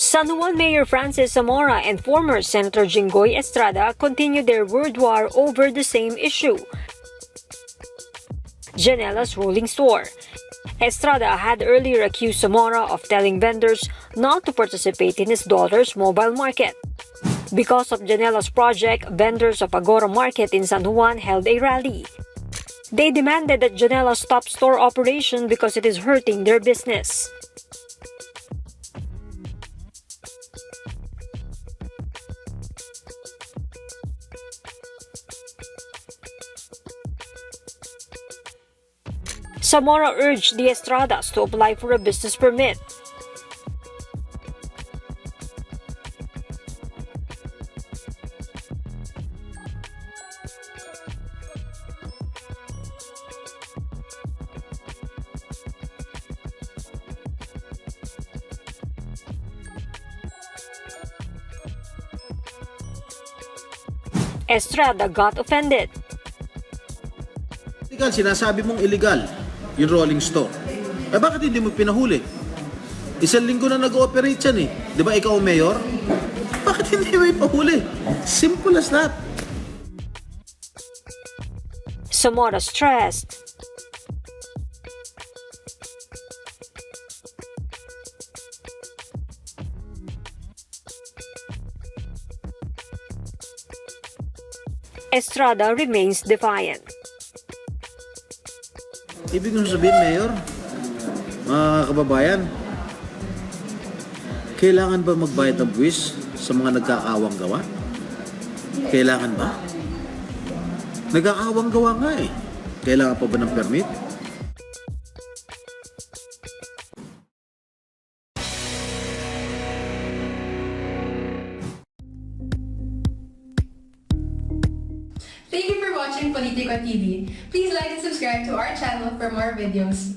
San Juan Mayor Francis Zamora and former Senator Jinggoy Estrada continued their word war over the same issue: Janella's rolling store. Estrada had earlier accused Zamora of telling vendors not to participate in his daughter's mobile market. Because of Janella's project, vendors of Agora Market in San Juan held a rally. They demanded that Janella stop store operation because it is hurting their business. Zamora urged the Estradas to apply for a business permit. Estrada got offended. Illegal, sinasabi mong illegal yung rolling store. Eh bakit hindi mo pinahuli? Isang linggo na nag-ooperate yan eh. Di ba ikaw mayor? Bakit hindi mo ipahuli? Simple as that. Zamora stressed. Estrada remains defiant. Ibig kong sabihin, Mayor, mga kababayan, kailangan ba magbayad ng buwis sa mga nagkakaawang gawa? Kailangan ba? Nagkakaawang gawa nga eh. Kailangan pa ba ng permit? Thank you for watching Politiko TV. Please like and subscribe to our channel for more videos.